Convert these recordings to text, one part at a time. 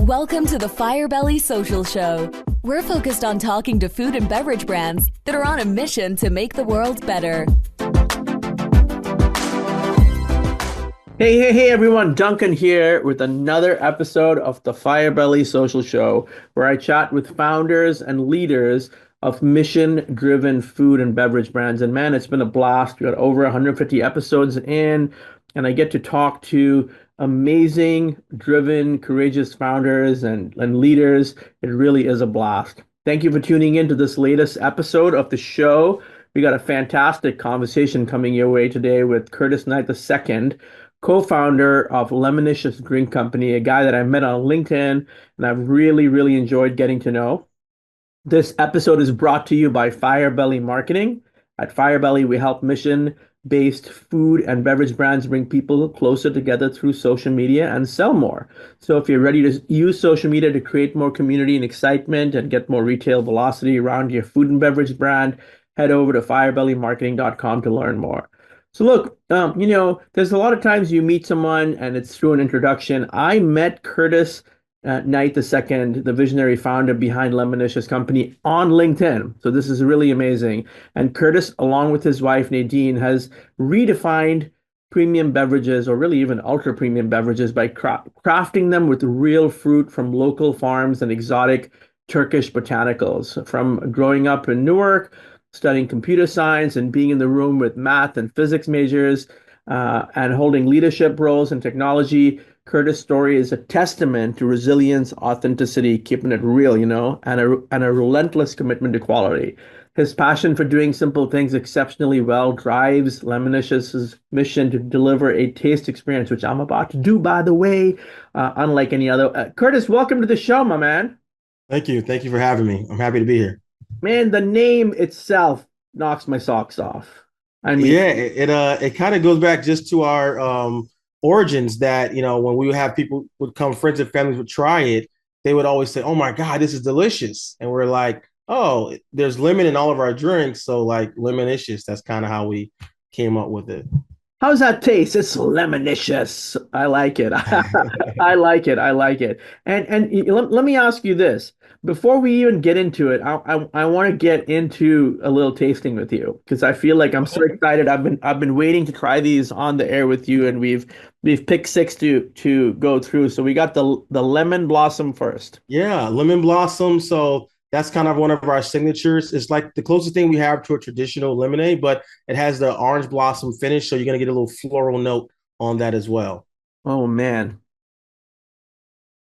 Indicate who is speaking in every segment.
Speaker 1: Welcome to the Firebelly Social Show. We're focused on talking to food and beverage brands that are on a mission to make the world better.
Speaker 2: Hey, everyone. Duncan here with another episode of the Firebelly Social Show, where I chat with founders and leaders of mission-driven food and beverage brands. And man, it's been a blast. We got over 150 episodes in, and I get to talk to amazing, driven, courageous founders and leaders. It really is a blast. Thank you for tuning in to this latest episode of the show. We got a fantastic conversation coming your way today with Curtis Knight II, co-founder of Lemonicious Drink Company, a guy that I met on LinkedIn and I've really enjoyed getting to know. This episode is brought to you by Firebelly Marketing. At Firebelly, we help mission-based food and beverage brands bring people closer together through social media and sell more. So if you're ready to use social media to create more community and excitement and get more retail velocity around your food and beverage brand, head over to firebellymarketing.com to learn more. So look, there's a lot of times you meet someone and it's through an introduction. I met Curtis Knight II, the visionary founder behind Lemonicious Company, on LinkedIn. So this is really amazing. And Curtis, along with his wife Nadine, has redefined premium beverages, or really even ultra premium beverages, by crafting them with real fruit from local farms and exotic Turkish botanicals. From growing up in Newark, studying computer science and being in the room with math and physics majors, and holding leadership roles in technology, Curtis' story is a testament to resilience, authenticity, keeping it real, and a relentless commitment to quality. His passion for doing simple things exceptionally well drives Lemonicious's mission to deliver a taste experience, which I'm about to do, by the way, unlike any other. Curtis, welcome to the show, my man.
Speaker 3: Thank you. Thank you for having me. I'm happy to be here.
Speaker 2: Man, the name itself knocks my socks off. I mean,
Speaker 3: yeah, it kind of goes back just to our origins that, when we would have people would come, friends and families would try it, they would always say, "Oh my God, this is delicious." And we're like, "Oh, there's lemon in all of our drinks." So like Lemonicious, that's kind of how we came up with it.
Speaker 2: how's that taste? It's lemonicious. I like it. I like it. I like it. And let me ask you this. Before we even get into it, I want to get into a little tasting with you because I feel like I'm so excited. I've been waiting to try these on the air with you, and we've picked six to go through. So we got the lemon blossom first.
Speaker 3: Yeah, lemon blossom. So that's kind of one of our signatures. It's like the closest thing we have to a traditional lemonade, but it has the orange blossom finish. So you're going to get a little floral note on that as well.
Speaker 2: Oh, man.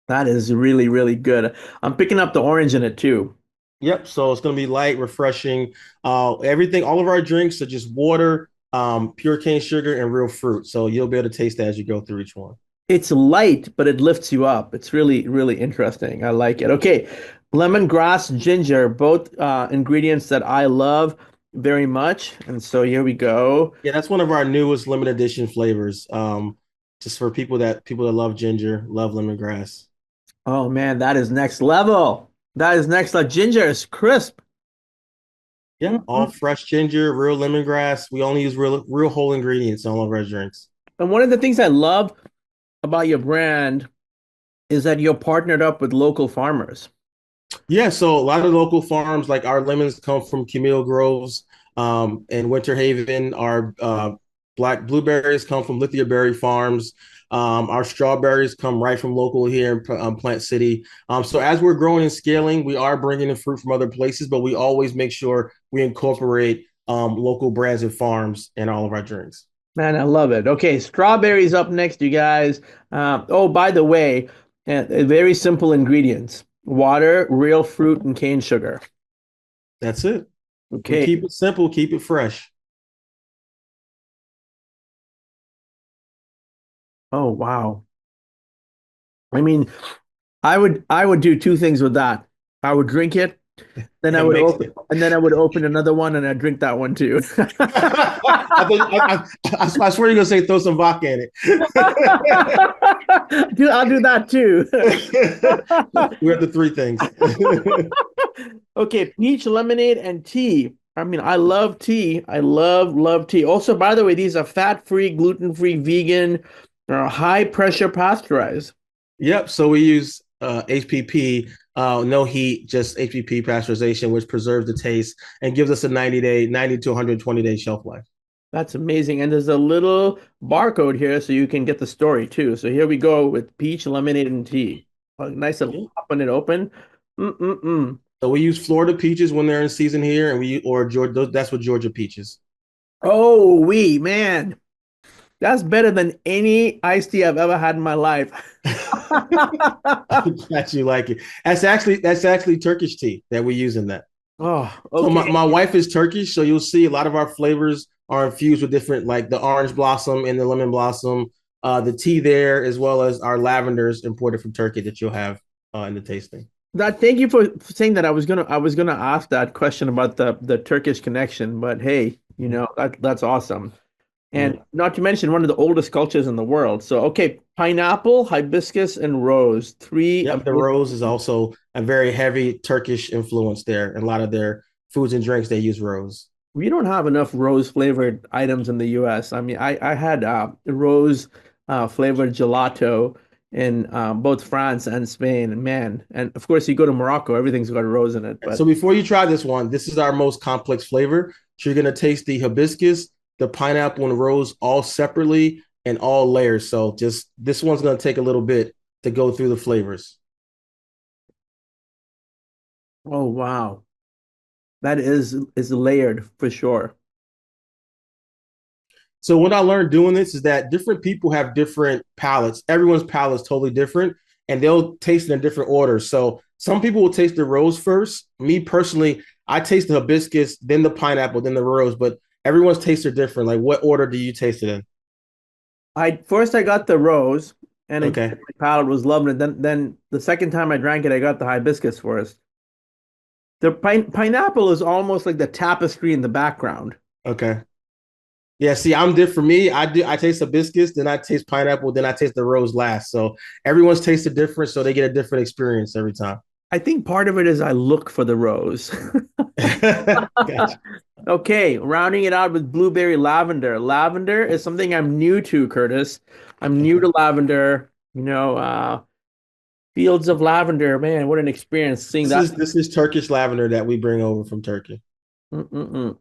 Speaker 2: That is really good. I'm picking up the orange in it too.
Speaker 3: Yep. So it's going to be light, refreshing. Everything, all of our drinks are just water, pure cane sugar, and real fruit. So you'll be able to taste that as you go through each one.
Speaker 2: It's light, but it lifts you up. It's really interesting. I like it. Okay. Lemongrass, ginger, both ingredients that I love very much. And so here we go.
Speaker 3: Yeah, that's one of our newest limited edition flavors. Just for people that love ginger, love lemongrass.
Speaker 2: Oh man, that is next level. That is next level. Ginger is crisp.
Speaker 3: Yeah, all fresh ginger, real lemongrass. We only use real whole ingredients in all of our drinks.
Speaker 2: And one of the things I love about your brand is that you're partnered up with local farmers.
Speaker 3: Yeah, so a lot of local farms, like our lemons come from Camille Groves in Winter Haven. Our black blueberries come from Lithia Berry Farms. Our strawberries come right from local here in Plant City. So as we're growing and scaling, we are bringing in fruit from other places, but we always make sure we incorporate local brands and farms in all of our drinks.
Speaker 2: Man, I love it. Okay, strawberries up next, you guys. Oh, by the way, very simple ingredients: water, real fruit, and cane sugar.
Speaker 3: That's it.
Speaker 2: Okay.
Speaker 3: We keep it simple, keep it fresh.
Speaker 2: Oh, wow. I mean, I would do two things with that. I would drink it, then I would open another one and I'd drink that one too.
Speaker 3: I swear you're gonna say throw some vodka in it.
Speaker 2: Dude, I'll do that too.
Speaker 3: We have the three things.
Speaker 2: Okay, peach lemonade and tea. I mean, I love tea. I love tea. Also, by the way, these are fat-free, gluten-free, vegan, high pressure pasteurized.
Speaker 3: Yep. So we use HPP, no heat, just HPP pasteurization, which preserves the taste and gives us a 90 to 120-day shelf life.
Speaker 2: That's amazing. And there's a little barcode here so you can get the story too. So here we go with peach, lemonade, and tea. Nice little popping it open. Mm-mm-mm.
Speaker 3: So we use Florida peaches when they're in season here, and Georgia. That's what Georgia peaches.
Speaker 2: Oh, man. That's better than any iced tea I've ever had in my life.
Speaker 3: I'm glad you like it. That's actually Turkish tea that we use in that.
Speaker 2: Oh,
Speaker 3: So
Speaker 2: okay.
Speaker 3: my wife is Turkish, so you'll see a lot of our flavors are infused with different, like the orange blossom and the lemon blossom, the tea there, as well as our lavenders imported from Turkey that you'll have in the tasting.
Speaker 2: Thank you for saying that. I was gonna ask that question about the Turkish connection, but hey, that's awesome. And
Speaker 3: Mm.
Speaker 2: not to mention one of the oldest cultures in the world. So, okay, pineapple, hibiscus, and rose. Three
Speaker 3: Yep, the
Speaker 2: amazing.
Speaker 3: rose is also a very heavy Turkish influence there. And a lot of their foods and drinks, they use rose.
Speaker 2: We don't have enough rose flavored items in the US. I mean, I had rose flavored gelato in both France and Spain. And man, and of course, you go to Morocco, everything's got rose in it. But
Speaker 3: So before you try this one, this is our most complex flavor. So you're gonna taste the hibiscus, the pineapple, and rose all separately and all layers. So just this one's gonna take a little bit to go through the flavors.
Speaker 2: oh wow, that is layered for sure.
Speaker 3: So what I learned doing this is that different people have different palates. Everyone's palate is totally different, and they'll taste it in different orders. So some people will taste the rose first. Me personally, I taste the hibiscus, then the pineapple, then the rose. But everyone's tastes are different. Like, what order do you taste it in?
Speaker 2: I got the rose, and
Speaker 3: Okay,
Speaker 2: my palate was loving it. Then the second time I drank it, I got the hibiscus first. The pineapple is almost like the tapestry in the background.
Speaker 3: okay. Yeah, see, I'm different. For me, I taste hibiscus, then I taste pineapple, then I taste the rose last. So everyone's tasted different, so they get a different experience every time.
Speaker 2: I think part of it is I look for the rose.
Speaker 3: Gotcha.
Speaker 2: Okay, rounding it out with blueberry lavender. Lavender is something I'm new to, Curtis. I'm new
Speaker 3: Okay.
Speaker 2: to lavender. Fields of lavender. Man, what an experience seeing
Speaker 3: This
Speaker 2: that.
Speaker 3: is this is Turkish lavender that we bring over from Turkey.
Speaker 2: Mm-mm-mm.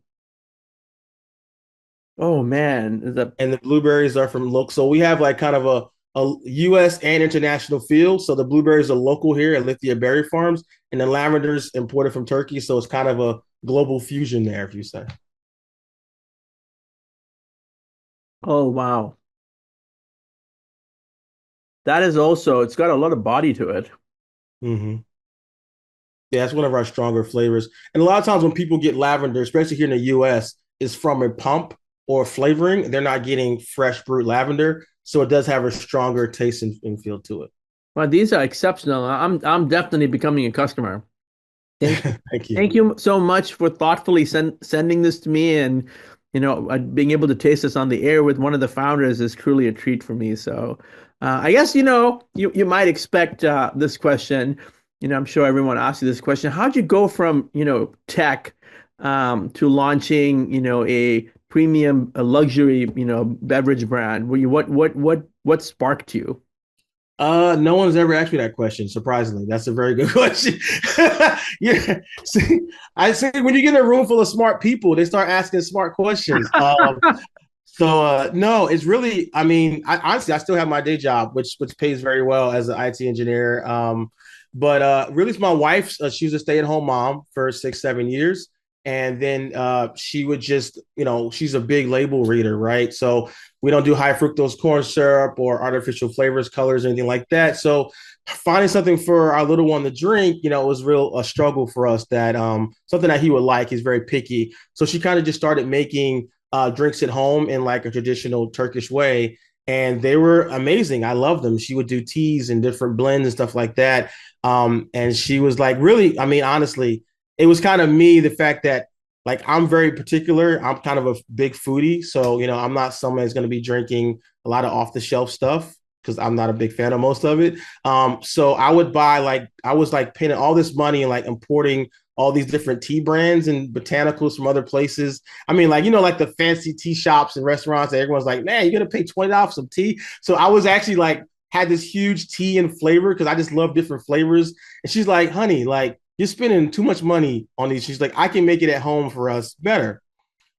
Speaker 2: Oh man, is that
Speaker 3: And the blueberries are from local. So we have like kind of a U.S. and international field. So the blueberries are local here at Lithia Berry Farms, and the lavender's imported from Turkey. So it's kind of a global fusion there, if you say.
Speaker 2: oh wow. That is also, it's got a lot of body to it.
Speaker 3: Hmm. Yeah, it's one of our stronger flavors. And a lot of times when people get lavender, especially here in the US, is from a pump or flavoring. They're not getting fresh brewed lavender. So it does have a stronger taste and feel to
Speaker 2: Well, these are exceptional. I'm definitely becoming a customer. Thank
Speaker 3: it. Thank you.
Speaker 2: Thank you so much for thoughtfully sending this to me, and being able to taste this on the air with one of the founders is truly a treat for me. So, I guess you might expect this question. I'm sure everyone asks you this question. How'd you go from tech to launching a premium a luxury beverage brand? Were you what sparked you?
Speaker 3: No one's ever asked me that question. Surprisingly, that's a very good question. Yeah, see, I say when you get in a room full of smart people, they start asking smart questions. So no, it's really. I mean, honestly, I still have my day job, which pays very well as an IT engineer. But really, it's my wife's. She was a stay-at-home mom for 6, 7 years, and then she would just, she's a big label reader, right? So we don't do high fructose corn syrup or artificial flavors, colors, anything like that. So finding something for our little one to drink, it was real a struggle for us that something that he would like. He's very picky, so she kind of just started making drinks at home in like a traditional Turkish way. And they were amazing. I love them. She would do teas and different blends and stuff like that. And she was like, really, I mean, honestly, it was kind of me, the fact that like I'm very particular. I'm kind of a big foodie. So, I'm not someone that's going to be drinking a lot of off the shelf stuff because I'm not a big fan of most of it. So I would buy I was like paying all this money and like importing all these different tea brands and botanicals from other places. I mean, like, like the fancy tea shops and restaurants that everyone's like, man, you're going to pay $20 for some tea. So I was actually like had this huge tea and flavor because I just love different flavors. And she's like, honey, like you're spending too much money on these. She's like, I can make it at home for us better.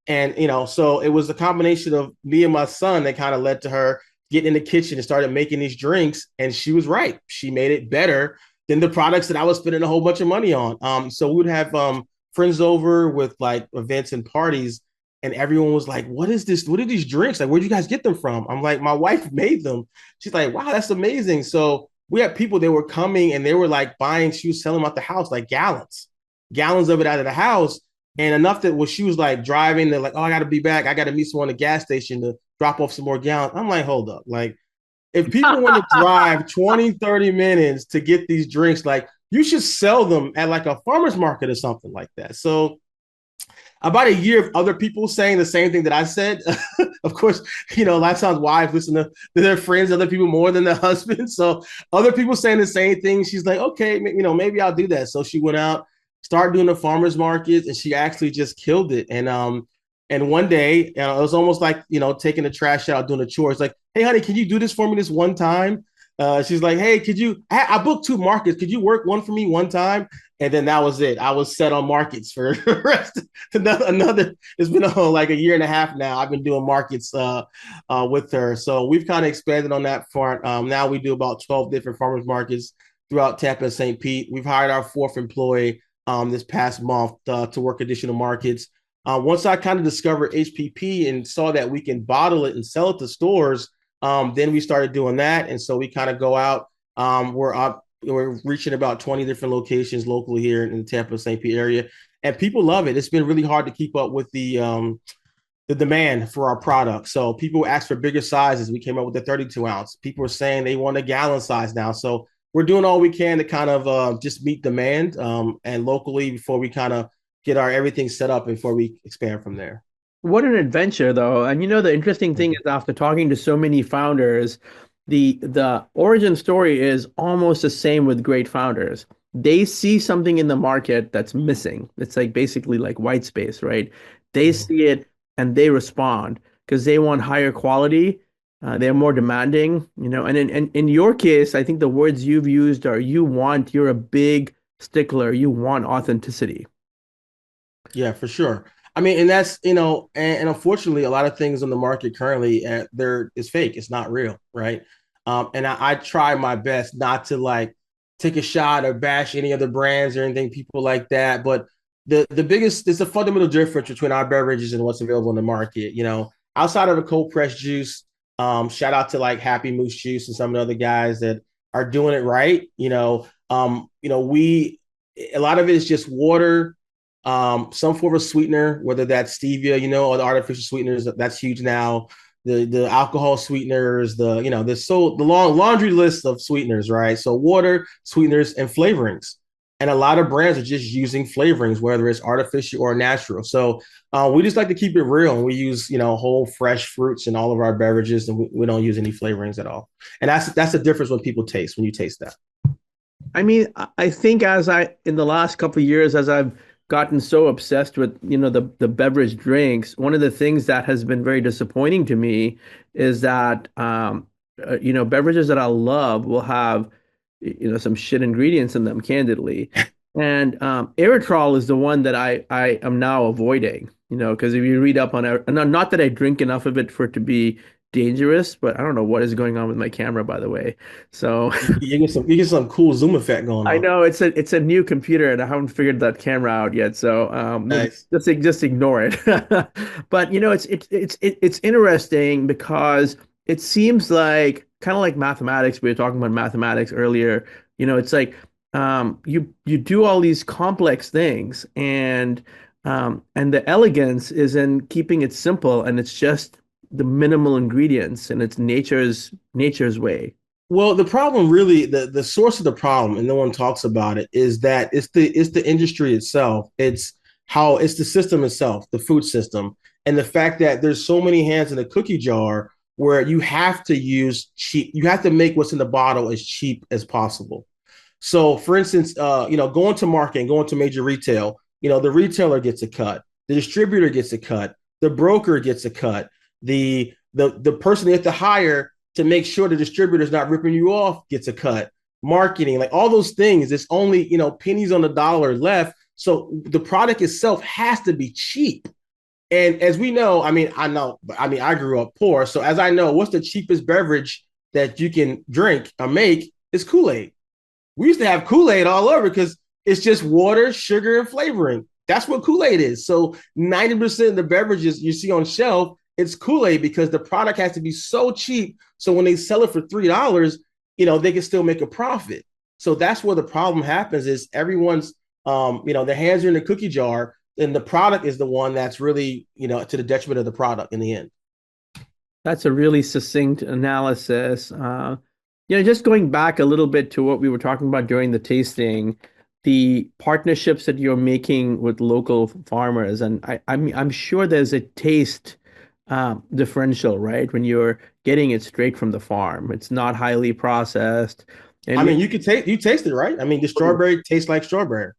Speaker 3: And, so it was a combination of me and my son that kind of led to her getting in the kitchen and started making these drinks. And she was right. She made it better than the products that I was spending a whole bunch of money on. So we would have friends over with like events and parties. And everyone was like, what is this? What are these drinks? Like, where'd you guys get them from? I'm like, my wife made them. She's like, wow, that's amazing. So we had people that were coming and they were like buying, she was selling them out the house, like gallons of it out of the house. And enough that when she was like driving, they're like, oh, I got to be back. I got to meet someone at the gas station to drop off some more gallons. I'm like, hold up. Like, if people want to drive 20, 30 minutes to get these drinks, like you should sell them at like a farmer's market or something like that. So about a year of other people saying the same thing that I said. Of course, a lot of times wives listen to their friends, other people more than their husbands. So other people saying the same thing. She's like, okay, maybe I'll do that. So she went out, started doing the farmers markets, and she actually just killed it. And one day, it was almost like, taking the trash out, doing the chores. Like, hey, honey, can you do this for me this one time? She's like, hey, I booked 2 markets. Could you work one for me one time? And then that was it. I was set on markets for the rest. It's been like a year and a half now. I've been doing markets with her. So we've kind of expanded on that front. Now we do about 12 different farmers markets throughout Tampa and St. Pete. We've hired our 4th employee this past month to work additional markets. Once I kind of discovered HPP and saw that we can bottle it and sell it to stores, then we started doing that. And so we kind of go out. We're reaching about 20 different locations locally here in the Tampa, St. Pete area. And people love it. It's been really hard to keep up with the demand for our product. So people ask for bigger sizes. We came up with the 32 ounce. People are saying they want a gallon size now. So we're doing all we can to kind of just meet demand and locally before we kind of get our everything set up before we expand from there.
Speaker 2: What an adventure, though. And the interesting thing is after talking to so many founders, the origin story is almost the same with great founders. They see something in the market that's missing. It's like basically like white space, right? They see it and they respond because they want higher quality. They're more demanding, and in your case, I think the words you've used are you're a big stickler. You want authenticity.
Speaker 3: Yeah, for sure. I mean, and that's, and unfortunately, a lot of things on the market currently, there is fake. It's not real, right? And I try my best not to like take a shot or bash any other brands or anything, people like that. But the biggest, it's a fundamental difference between our beverages and what's available in the market. Outside of a cold pressed juice, shout out to like Happy Moose Juice and some of the other guys that are doing it right. A lot of it is just water. Some form of sweetener, whether that's stevia, or the artificial sweeteners, that's huge now. The alcohol sweeteners, the long laundry list of sweeteners, right? So water, sweeteners, and flavorings. And a lot of brands are just using flavorings, whether it's artificial or natural. So we just like to keep it real. And we use, whole fresh fruits in all of our beverages, and we don't use any flavorings at all. And that's the difference when you taste that.
Speaker 2: I mean, I think in the last couple of years, as I've gotten so obsessed with, the beverage drinks, one of the things that has been very disappointing to me is that, beverages that I love will have, some shit ingredients in them, candidly. And erythritol is the one that I am now avoiding, because if you read up on it, not that I drink enough of it for it to be dangerous, but I don't know what is going on with my camera, by the way. So
Speaker 3: you get some cool zoom effect going on.
Speaker 2: I know it's a new computer and I haven't figured that camera out yet. So
Speaker 3: nice.
Speaker 2: just ignore it. But it's interesting because it seems like kind of like mathematics. We were talking about mathematics earlier. It's like you do all these complex things and the elegance is in keeping it simple, and it's just the minimal ingredients, and it's nature's way.
Speaker 3: Well, the problem really, the source of the problem, and no one talks about it, is that it's the industry itself. It's the system itself, the food system, and the fact that there's so many hands in the cookie jar where you have to make what's in the bottle as cheap as possible. So, for instance, going to market and going to major retail, the retailer gets a cut, the distributor gets a cut, the broker gets a cut. The person they have to hire to make sure the distributor's not ripping you off gets a cut. Marketing, like all those things, it's only, pennies on the dollar left. So the product itself has to be cheap. And as we know, I grew up poor. So as I know, what's the cheapest beverage that you can drink or make is Kool-Aid. We used to have Kool-Aid all over because it's just water, sugar, and flavoring. That's what Kool-Aid is. So 90% of the beverages you see on shelf, it's Kool-Aid because the product has to be so cheap. So when they sell it for $3, they can still make a profit. So that's where the problem happens is everyone's, their hands are in the cookie jar, and the product is the one that's really, to the detriment of the product in the end.
Speaker 2: That's a really succinct analysis. Just going back a little bit to what we were talking about during the tasting, the partnerships that you're making with local farmers, and I'm sure there's a taste differential, right? When you're getting it straight from the farm, it's not highly processed.
Speaker 3: And you taste it, right? I mean, the strawberry tastes like strawberry.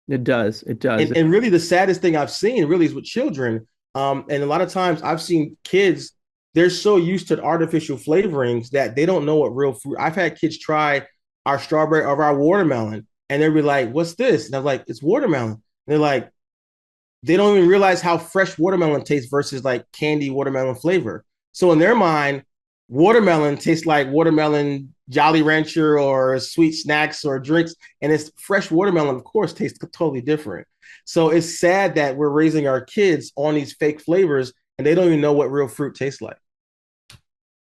Speaker 2: It does. It does.
Speaker 3: And really, the saddest thing I've seen really is with children. And a lot of times I've seen kids, they're so used to artificial flavorings that they don't know what real fruit. I've had kids try our strawberry or our watermelon, and they'll be like, "What's this?" And I'm like, "It's watermelon." And they're like, they don't even realize how fresh watermelon tastes versus like candy watermelon flavor. So in their mind, watermelon tastes like watermelon Jolly Rancher or sweet snacks or drinks, and it's fresh watermelon, of course, tastes totally different. So it's sad that we're raising our kids on these fake flavors and they don't even know what real fruit tastes like.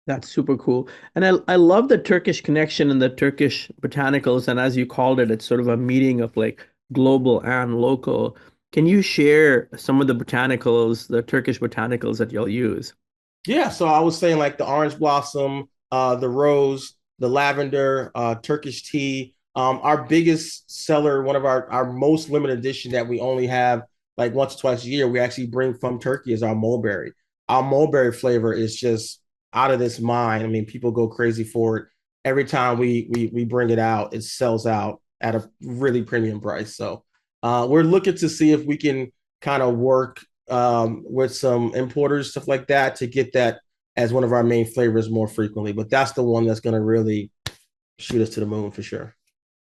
Speaker 2: That's super cool. And I love the Turkish connection and the Turkish botanicals. And as you called it, it's sort of a meeting of like global and local. Can you share some of the botanicals, the Turkish botanicals that you'll use?
Speaker 3: Yeah, so I was saying like the orange blossom, the rose, the lavender, Turkish tea. Our biggest seller, one of our most limited edition that we only have like once or twice a year, we actually bring from Turkey is our mulberry. Our mulberry flavor is just out of this mind. I mean, people go crazy for it. Every time we bring it out, it sells out at a really premium price. So we're looking to see if we can kind of work with some importers, stuff like that, to get that as one of our main flavors more frequently. But that's the one that's going to really shoot us to the moon for sure.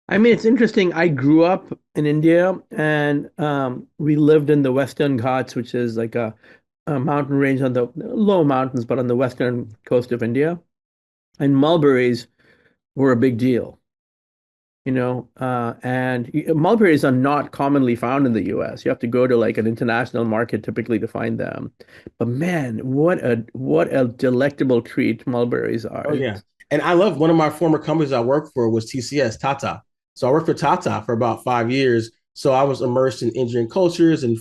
Speaker 2: I mean, it's interesting. I grew up in India and we lived in the Western Ghats, which is like a mountain range on the low mountains, but on the western coast of India. And mulberries were a big deal, and mulberries are not commonly found in the US. You have to go to like an international market typically to find them. But man, what a delectable treat mulberries are.
Speaker 3: Oh yeah. And I love one of my former companies I worked for was TCS, Tata. So I worked for Tata for about 5 years. So I was immersed in Indian cultures and,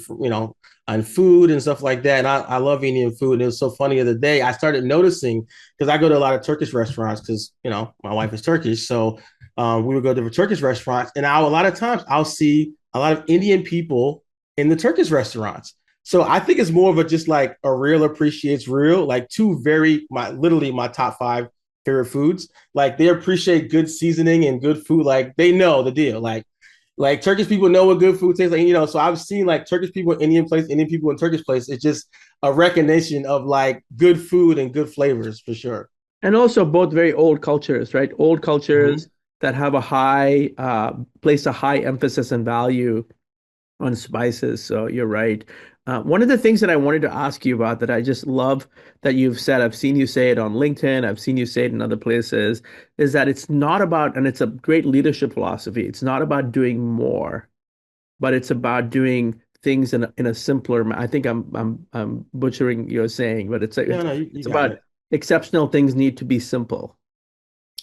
Speaker 3: and food and stuff like that. And I love Indian food. And it was so funny the other day, I started noticing, because I go to a lot of Turkish restaurants because, my wife is Turkish. So we would go to the Turkish restaurants. And a lot of times I'll see a lot of Indian people in the Turkish restaurants. So I think it's more of a just like a real appreciates real, like literally my top 5 favorite foods. Like they appreciate good seasoning and good food. Like they know the deal. Like Turkish people know what good food tastes like. So I've seen like Turkish people in Indian place, Indian people in Turkish place. It's just a recognition of like good food and good flavors for sure.
Speaker 2: And also both very old cultures, right? Old cultures that have place a high emphasis and value on spices. So you're right. One of the things that I wanted to ask you about that I just love that you've said, I've seen you say it on LinkedIn, I've seen you say it in other places, is that it's not about, and it's a great leadership philosophy, it's not about doing more, but it's about doing things in a simpler. I think I'm butchering your saying, but it's about exceptional things need to be simple.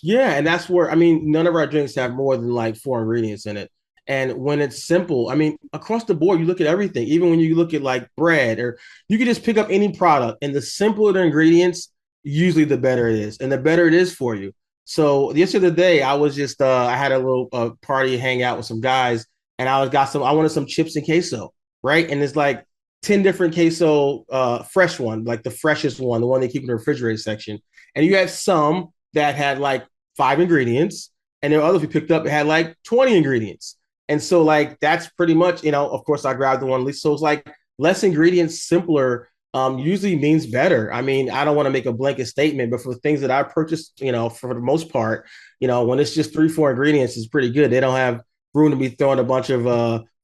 Speaker 3: Yeah, and that's where none of our drinks have more than like 4 ingredients in it. And when it's simple, across the board, you look at everything, even when you look at like bread, or you can just pick up any product, and the simpler the ingredients, usually the better it is, and the better it is for you. So yesterday, I was just I had a little party hangout with some guys, and I wanted some chips and queso, right? And it's like 10 different queso, fresh one, like the freshest one, the one they keep in the refrigerator section. And you had some that had like 5 ingredients, and there were others we picked up that had like 20 ingredients. And so like, that's pretty much, of course I grabbed the one least. So it's like less ingredients, simpler. usually means better. I mean, I don't want to make a blanket statement, but for things that I purchased, for the most part, when it's just 3, 4 ingredients, it's pretty good. They don't have room to be throwing a bunch of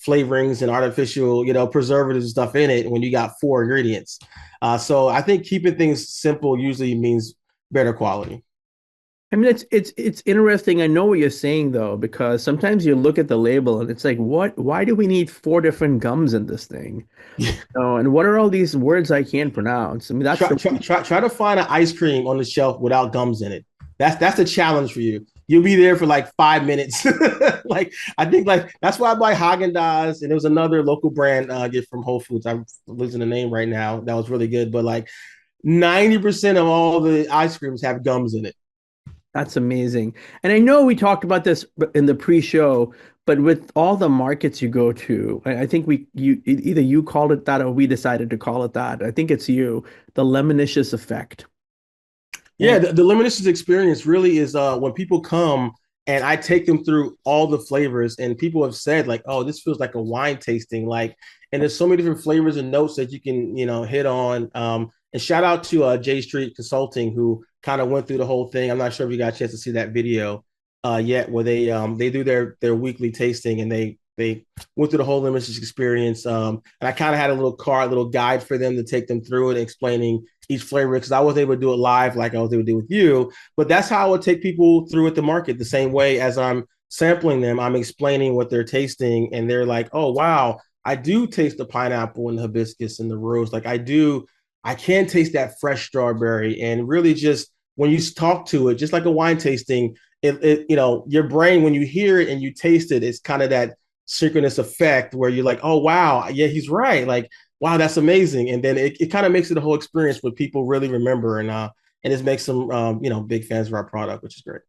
Speaker 3: flavorings and artificial, preservatives and stuff in it when you got 4 ingredients. So I think keeping things simple usually means better quality.
Speaker 2: I mean, it's interesting. I know what you're saying though, because sometimes you look at the label and it's like, what? Why do we need four different gums in this thing? Oh, and what are all these words I can't pronounce? I mean, that's the
Speaker 3: Try to find an ice cream on the shelf without gums in it. That's a challenge for you. You'll be there for like 5 minutes. Like I think like that's why I buy Haagen Dazs, and there was another local brand get from Whole Foods. I'm losing the name right now. That was really good, but like 90% of all the ice creams have gums in it.
Speaker 2: That's amazing. And I know we talked about this in the pre-show, but with all the markets you go to, I think either you called it that or we decided to call it that. I think it's you, the Lemonicious effect.
Speaker 3: Yeah, the Lemonicious experience really is when people come and I take them through all the flavors, and people have said like, "Oh, this feels like a wine tasting." Like, and there's so many different flavors and notes that you can hit on. And shout out to J Street Consulting who kind of went through the whole thing. I'm not sure if you got a chance to see that video yet, where they do their weekly tasting, and they went through the whole Lemonicious experience. And I kind of had a little guide for them to take them through it, explaining each flavor because I was able to do it live like I was able to do with you. But that's how I would take people through at the market the same way as I'm sampling them. I'm explaining what they're tasting, and they're like, "Oh wow, I do taste the pineapple and the hibiscus and the rose. Like I can taste that fresh strawberry." And really, just when you talk to it, just like a wine tasting, your brain when you hear it and you taste it, it's kind of that synchronous effect where you're like, "Oh wow, yeah, he's right." Like wow, that's amazing. And then it kind of makes it a whole experience where people really remember and it makes them big fans of our product, which is great.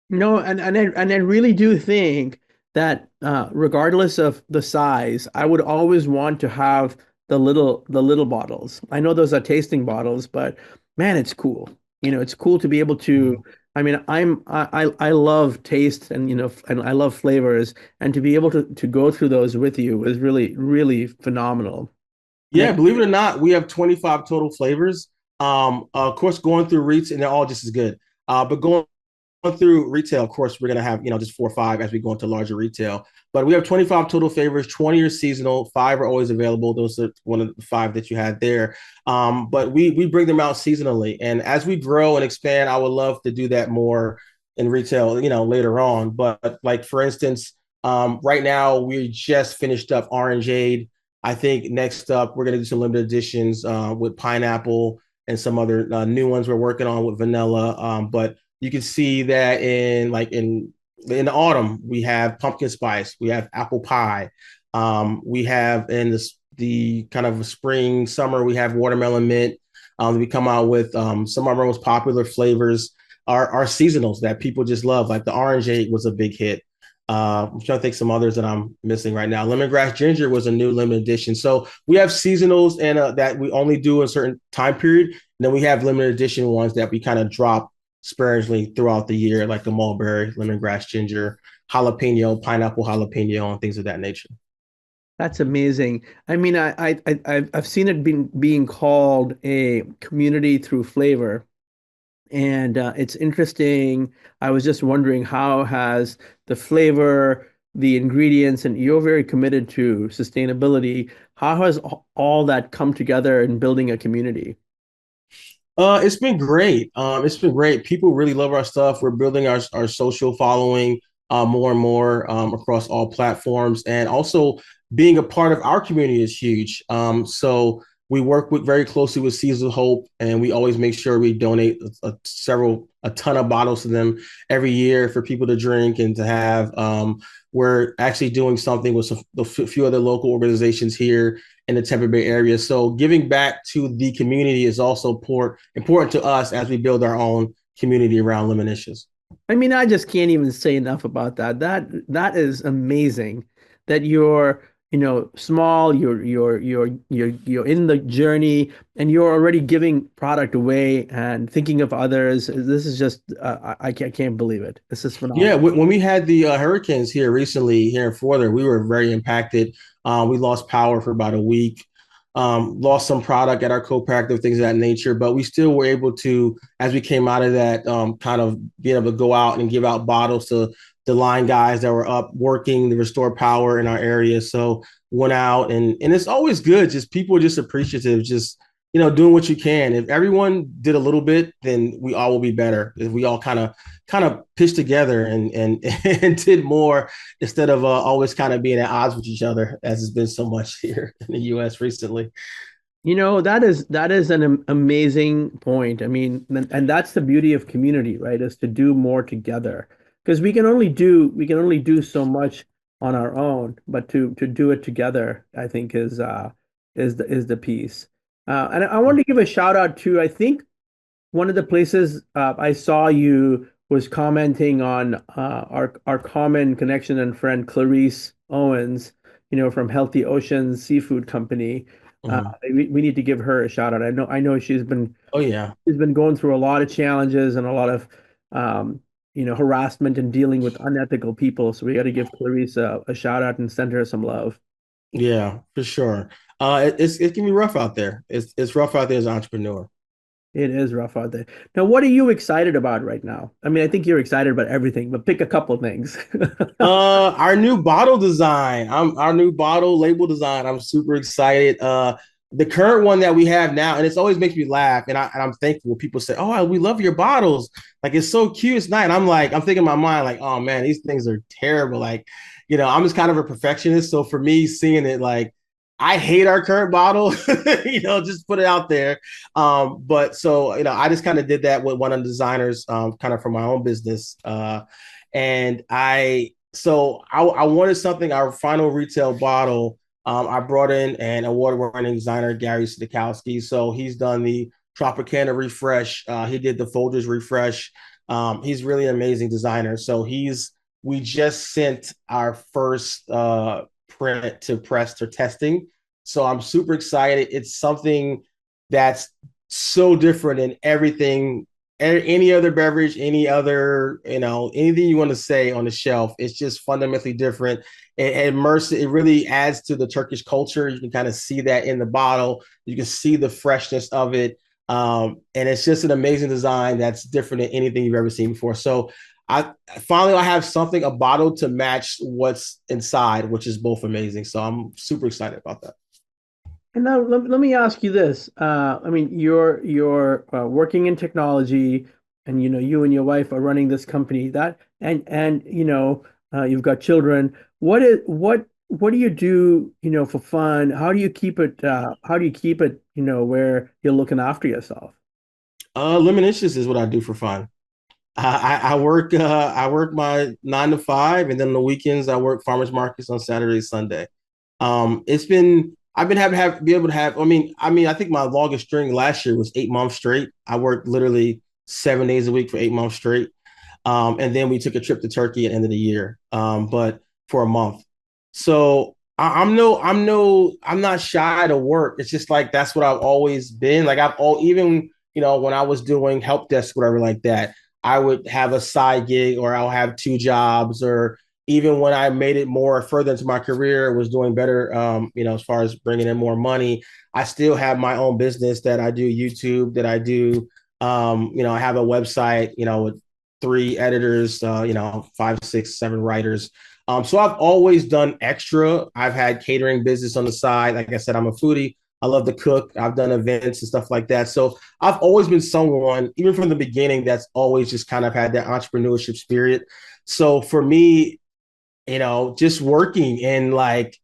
Speaker 2: No, and I really do think that regardless of the size, I would always want to have the little bottles. I know those are tasting bottles, but man, it's cool. It's cool to be able to. I mean, I love taste and and I love flavors, and to be able to go through those with you is really really phenomenal. And
Speaker 3: Yeah, believe it or not, we have 25 total flavors. Of course, going through Reeds, and they're all just as good. But going through retail, of course, we're gonna have just 4 or 5 as we go into larger retail. But we have 25 total flavors. 20 are seasonal. 5 are always available. Those are one of the 5 that you had there. But we bring them out seasonally, and as we grow and expand, I would love to do that more in retail, later on. But like for instance, right now we just finished up Orangeade. I think next up we're gonna do some limited editions with pineapple and some other new ones we're working on with vanilla. But you can see that in the autumn we have pumpkin spice, we have apple pie, we have in the kind of spring summer we have watermelon mint. We come out with some of our most popular flavors are seasonals that people just love. Like the orangeade was a big hit. I'm trying to think some others that I'm missing right now. Lemongrass ginger was a new limited edition. So we have seasonals and that we only do a certain time period. And then we have limited edition ones that we kind of drop sparingly throughout the year, like the mulberry, lemongrass ginger, jalapeno, pineapple jalapeno, and things of that nature.
Speaker 2: that's amazing. I mean, I've seen it being called a community through flavor. And it's interesting. I was just wondering how has the flavor, the ingredients, and you're very committed to sustainability. How has all that come together in building a community?
Speaker 3: It's been great. It's been great. People really love our stuff. We're building our social following more and more across all platforms, and also being a part of our community is huge. So we work with very closely with Seas of Hope, and we always make sure we donate a ton of bottles to them every year for people to drink and to have. We're actually doing something with a few other local organizations here in the Tampa Bay area. So giving back to the community is also important to us as we build our own community around Lemonicious.
Speaker 2: I mean, I just can't even say enough about that. That is amazing that you're, small, you're in the journey and you're already giving product away and thinking of others. This is just I can't believe it. This is
Speaker 3: Yeah,
Speaker 2: phenomenal.
Speaker 3: when we had the hurricanes here recently here in Florida, we were very impacted. We lost power for about a week. lost some product at our co-packer, things of that nature, but we still were able to, as we came out of that, kind of being able to go out and give out bottles to the line guys that were up working to restore power in our area. So went out and it's always good. Just people are just appreciative, just doing what you can. If everyone did a little bit, then we all will be better. If we all kind of pitched together and and did more instead of always kind of being at odds with each other, as has been so much here in the U.S. recently.
Speaker 2: That is an amazing point. I mean, and that's the beauty of community, right? Is to do more together. Because we can only do so much on our own, but to do it together, I think is the piece. And I wanted to give a shout out to, I think one of the places I saw you was commenting on our common connection and friend Clarice Owens, from Healthy Oceans Seafood Company.
Speaker 3: Mhm.
Speaker 2: We need to give her a shout out. I know
Speaker 3: Oh yeah.
Speaker 2: she's been going through a lot of challenges and a lot of harassment and dealing with unethical people. So we got to give Clarice a shout out and send her some love.
Speaker 3: Yeah, for sure. It can be rough out there. It's rough out there as an entrepreneur.
Speaker 2: It is rough out there. Now, what are you excited about right now? I mean, I think you're excited about everything, but pick a couple of things.
Speaker 3: Our new bottle design. Our new bottle label design. I'm super excited. The current one that we have now, and it always makes me laugh, and I'm thankful when people say, "Oh, we love your bottles. Like it's so cute, it's nice." And I'm thinking in my mind, like, "Oh man, these things are terrible." Like, I'm just kind of a perfectionist, so for me, seeing it like. I hate our current bottle, just put it out there. But so, I just kind of did that with one of the designers, kind of for my own business. And I wanted something, our final retail bottle. I brought in an award-winning designer, Gary Stikowski. So he's done the Tropicana refresh. He did the Folgers refresh. He's really an amazing designer. So we just sent our first print to press for testing. So I'm super excited. It's something that's so different than everything, any other beverage, any other, anything you want to say on the shelf. It's just fundamentally different. It really adds to the Turkish culture. You can kind of see that in the bottle. You can see the freshness of it. And it's just an amazing design that's different than anything you've ever seen before. So I have something, a bottle to match what's inside, which is both amazing. So I'm super excited about that.
Speaker 2: And now let me ask you this. I mean, you're working in technology, and you and your wife are running this company. And you've got children. What do you do, for fun? How do you keep it, where you're looking after yourself?
Speaker 3: Lemonicious is what I do for fun. I work my 9 to 5, and then on the weekends I work farmers markets on Saturday, Sunday. It's been I've been be able to have. I think my longest string last year was 8 months straight. I worked literally 7 days a week for 8 months straight. And then we took a trip to Turkey at the end of the year, but for a month. So I'm not shy to work. It's just like that's what I've always been. Like even when I was doing help desk, whatever like that, I would have a side gig or I'll have two jobs. Or even when I made it more further into my career, was doing better, as far as bringing in more money. I still have my own business that I do YouTube, that I do. I have a website, with 3 editors, 5, 6, 7 writers. So I've always done extra. I've had catering business on the side. Like I said, I'm a foodie. I love to cook. I've done events and stuff like that. So I've always been someone, even from the beginning, that's always just kind of had that entrepreneurship spirit. So for me, just working and like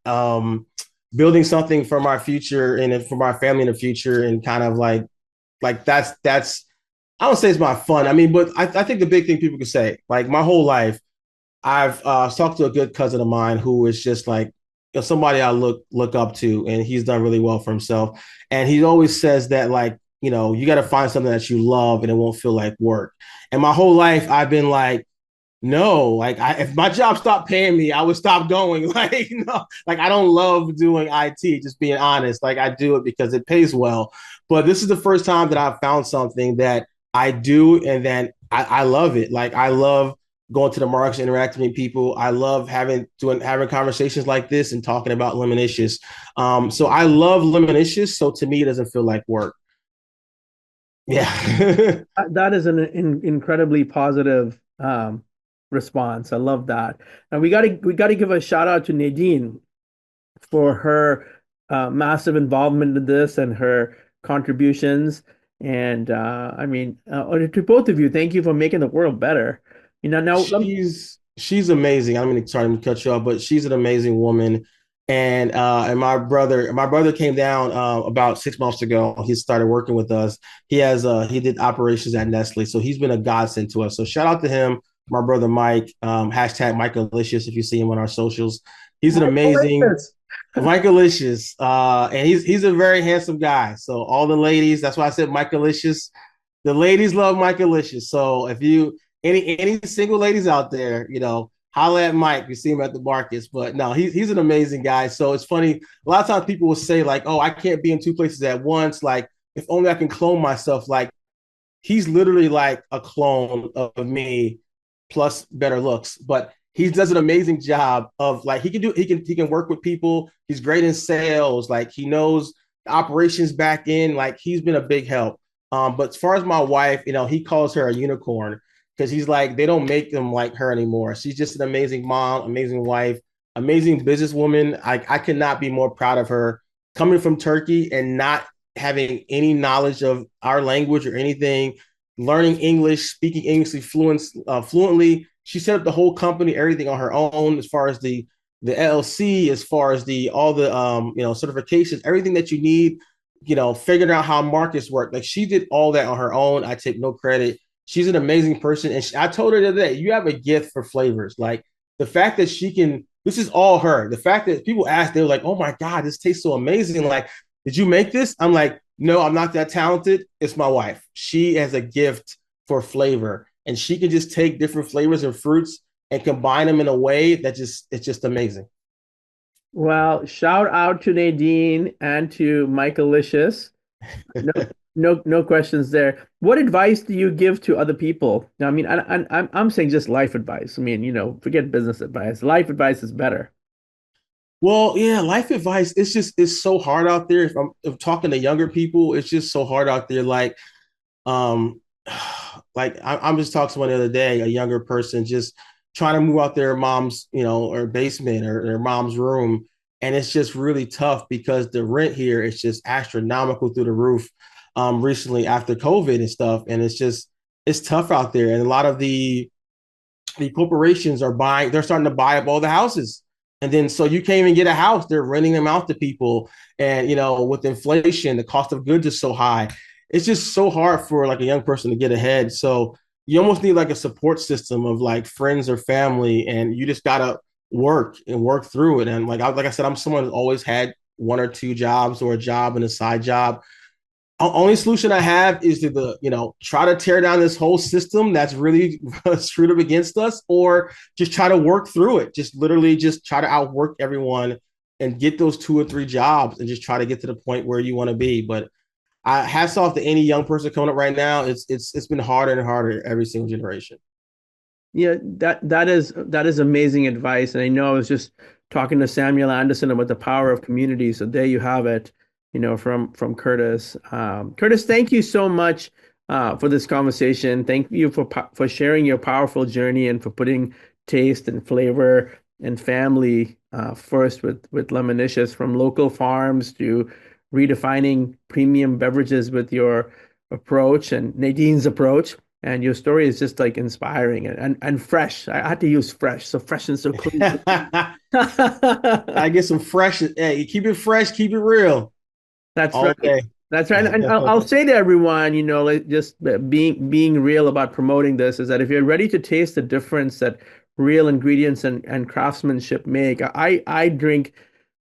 Speaker 3: building something for my future and for my family in the future, and kind of like that's I don't say it's my fun. I mean, but I think the big thing people could say, like my whole life, I've talked to a good cousin of mine who is just like somebody I look up to, and he's done really well for himself. And he always says that like you got to find something that you love, and it won't feel like work. And my whole life, I've been like, no, like if my job stopped paying me, I would stop going. Like no, like I don't love doing IT. Just being honest, like I do it because it pays well. But this is the first time that I've found something that I do, and then I love it. Like I love going to the markets, interacting with people. I love having conversations like this and talking about Lemonicious. So I love Lemonicious. So to me, it doesn't feel like work. Yeah.
Speaker 2: That is an incredibly positive response. I love that. And we got to give a shout out to Nadine for her massive involvement in this and her contributions. And I mean, to both of you, thank you for making the world better.
Speaker 3: She's amazing. I don't mean to sorry to cut you off, but she's an amazing woman. And my brother came down about 6 months ago. He started working with us. He did operations at Nestle, so he's been a godsend to us. So shout out to him, my brother Mike. Hashtag Michaelicious if you see him on our socials. He's an amazing Michaelicious, and he's a very handsome guy. So all the ladies, that's why I said Michaelicious. The ladies love Michaelicious. So if you any single ladies out there, holla at Mike. You see him at the markets, but no, he's an amazing guy. So it's funny. A lot of times people will say like, "Oh, I can't be in two places at once." Like, if only I can clone myself. Like, he's literally like a clone of me, plus better looks. But he does an amazing job of like he can work with people. He's great in sales. Like he knows the operations back in. Like he's been a big help. But as far as my wife, he calls her a unicorn because he's like, they don't make them like her anymore. She's just an amazing mom, amazing wife, amazing businesswoman. I could not be more proud of her coming from Turkey and not having any knowledge of our language or anything, learning English, speaking English fluently. She set up the whole company, everything on her own, as far as the LLC, as far as the all the certifications, everything that you need, figuring out how markets work. Like she did all that on her own. I take no credit. She's an amazing person. And I told her the other day, you have a gift for flavors. Like the fact that she can, this is all her. The fact that people ask, they were like, oh my God, this tastes so amazing. Like, did you make this? I'm like, no, I'm not that talented. It's my wife. She has a gift for flavor and she can just take different flavors and fruits and combine them in a way that it's just amazing.
Speaker 2: Well, shout out to Nadine and to Michaelicious. No, no questions there. What advice do you give to other people? Now, I mean, I'm saying just life advice. I mean, forget business advice. Life advice is better.
Speaker 3: Well, yeah, life advice. It's so hard out there. If talking to younger people, it's just so hard out there. Um, I'm just talking to someone the other day, a younger person, just trying to move out their mom's, or basement or their mom's room, and it's just really tough because the rent here is just astronomical through the roof. Recently after COVID and stuff, and it's tough out there, and a lot of the corporations they're starting to buy up all the houses. And then so you can't even get a house. They're renting them out to people. And with inflation, the cost of goods is so high. It's just so hard for like a young person to get ahead. So you almost need like a support system of like friends or family, and you just gotta work through it. And like I said, I'm someone who's always had one or two jobs or a job and a side job. Only solution I have is to try to tear down this whole system that's really screwed up against us, or just try to work through it. Just literally just try to outwork everyone and get those two or three jobs and just try to get to the point where you want to be. But I hats off to any young person coming up right now. It's been harder and harder every single generation.
Speaker 2: Yeah, that is amazing advice. And I know I was just talking to Samuel Anderson about the power of community. So there you have it, from Curtis. Curtis, thank you so much for this conversation. Thank you for sharing your powerful journey and for putting taste and flavor and family first with Lemonicious, from local farms to redefining premium beverages with your approach and Nadine's approach. And your story is just like inspiring and fresh. I had to use fresh, so fresh and so clean.
Speaker 3: I get some fresh. Hey, keep it fresh, keep it real.
Speaker 2: That's
Speaker 3: All
Speaker 2: right.
Speaker 3: day.
Speaker 2: That's right. And I'll say to everyone, like just being real about promoting this is that if you're ready to taste the difference that real ingredients and craftsmanship make, I drink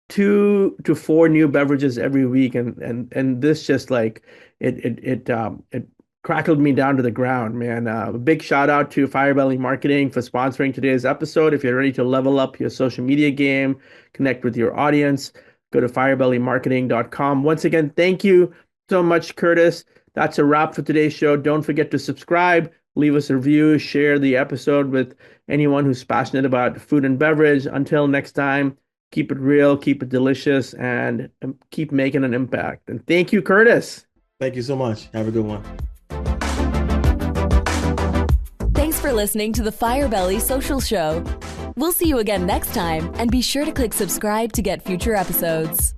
Speaker 2: 2 to 4 new beverages every week, and this just like it crackled me down to the ground, man. A big shout out to Firebelly Marketing for sponsoring today's episode. If you're ready to level up your social media game, connect with your audience, go to firebellymarketing.com. Once again, thank you so much, Curtis. That's a wrap for today's show. Don't forget to subscribe, leave us a review, share the episode with anyone who's passionate about food and beverage. Until next time, keep it real, keep it delicious, and keep making an impact. And thank you, Curtis.
Speaker 3: Thank you so much. Have a good one.
Speaker 1: Thanks for listening to the Firebelly Social Show. We'll see you again next time, and be sure to click subscribe to get future episodes.